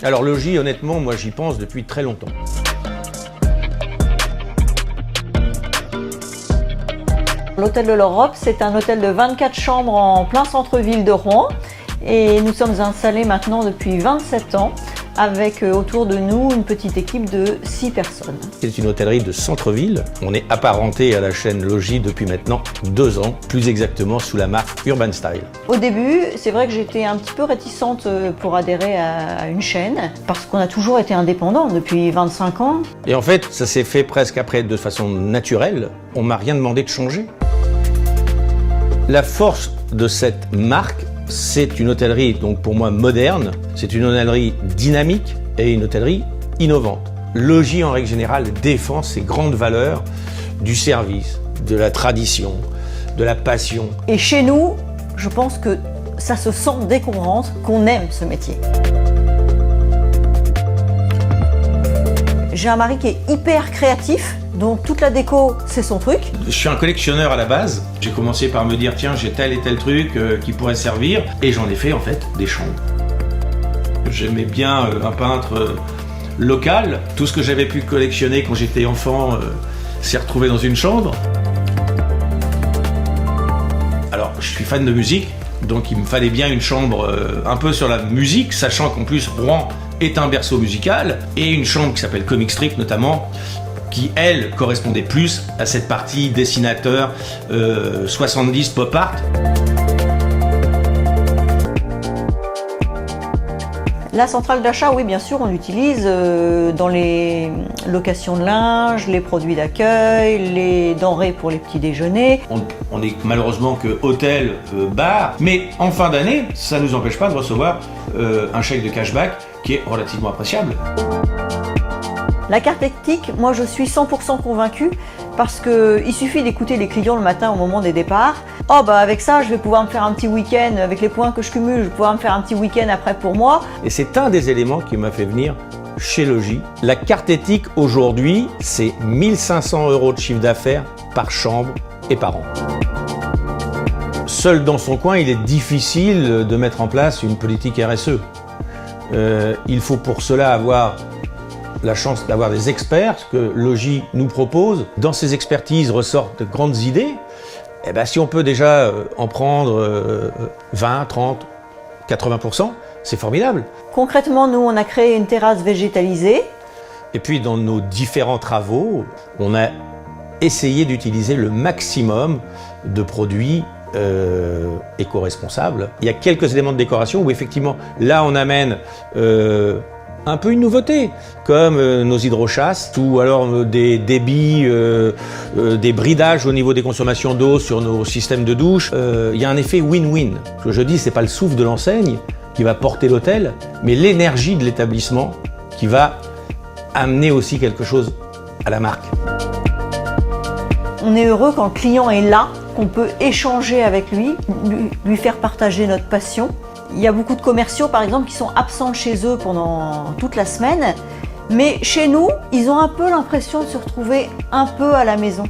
Alors logis, honnêtement, moi j'y pense depuis très longtemps. L'hôtel de l'Europe, c'est un hôtel de 24 chambres en plein centre-ville de Rouen et nous sommes installés maintenant depuis 27 ans avec autour de nous une petite équipe de 6 personnes. C'est une hôtellerie de centre-ville. On est apparenté à la chaîne Logis depuis maintenant 2 ans, plus exactement sous la marque Urban Style. Au début, c'est vrai que j'étais un petit peu réticente pour adhérer à une chaîne parce qu'on a toujours été indépendants depuis 25 ans. Et en fait, ça s'est fait presque après de façon naturelle. On m'a rien demandé de changer. La force de cette marque, c'est une hôtellerie, donc pour moi, moderne. C'est une hôtellerie dynamique et une hôtellerie innovante. Logis, en règle générale, défend ses grandes valeurs du service, de la tradition, de la passion. Et chez nous, je pense que ça se sent dès qu'on rentre, qu'on aime ce métier. J'ai un mari qui est hyper créatif, donc toute la déco, c'est son truc. Je suis un collectionneur à la base. J'ai commencé par me dire, tiens, j'ai tel et tel truc qui pourrait servir. Et j'en ai fait en fait des chambres. J'aimais bien un peintre local. Tout ce que j'avais pu collectionner quand j'étais enfant s'est retrouvé dans une chambre. Alors, je suis fan de musique, donc il me fallait bien une chambre un peu sur la musique, sachant qu'en plus Rouen est un berceau musical, et une chambre qui s'appelle Comic Strip notamment, qui elle correspondait plus à cette partie dessinateur 70 pop art. La centrale d'achat, oui, bien sûr, on l'utilise dans les locations de linge, les produits d'accueil, les denrées pour les petits déjeuners. On est malheureusement que hôtel, bar, mais en fin d'année, ça ne nous empêche pas de recevoir un chèque de cashback qui est relativement appréciable. La carte éthique, moi je suis 100% convaincue parce qu'il suffit d'écouter les clients le matin au moment des départs. Oh bah avec ça, je vais pouvoir me faire un petit week-end, avec les points que je cumule, je vais pouvoir me faire un petit week-end après pour moi. Et c'est un des éléments qui m'a fait venir chez Logis. La carte éthique aujourd'hui, c'est 1 500 € de chiffre d'affaires par chambre et par an. Seul dans son coin, il est difficile de mettre en place une politique RSE. Il faut pour cela avoir la chance d'avoir des experts, ce que Logis nous propose. Dans ces expertises ressortent de grandes idées. Et ben, si on peut déjà en prendre 20, 30, 80%, c'est formidable. Concrètement, nous, on a créé une terrasse végétalisée. Et puis, dans nos différents travaux, on a essayé d'utiliser le maximum de produits éco-responsables. Il y a quelques éléments de décoration où, effectivement, là, on amène un peu une nouveauté, comme nos hydrochasses, ou alors des débits, des bridages au niveau des consommations d'eau sur nos systèmes de douche. Il y a un effet win-win. Ce que je dis, c'est pas le souffle de l'enseigne qui va porter l'hôtel, mais l'énergie de l'établissement qui va amener aussi quelque chose à la marque. On est heureux quand le client est là, qu'on peut échanger avec lui, lui faire partager notre passion. Il y a beaucoup de commerciaux, par exemple, qui sont absents de chez eux pendant toute la semaine. Mais chez nous, ils ont un peu l'impression de se retrouver un peu à la maison.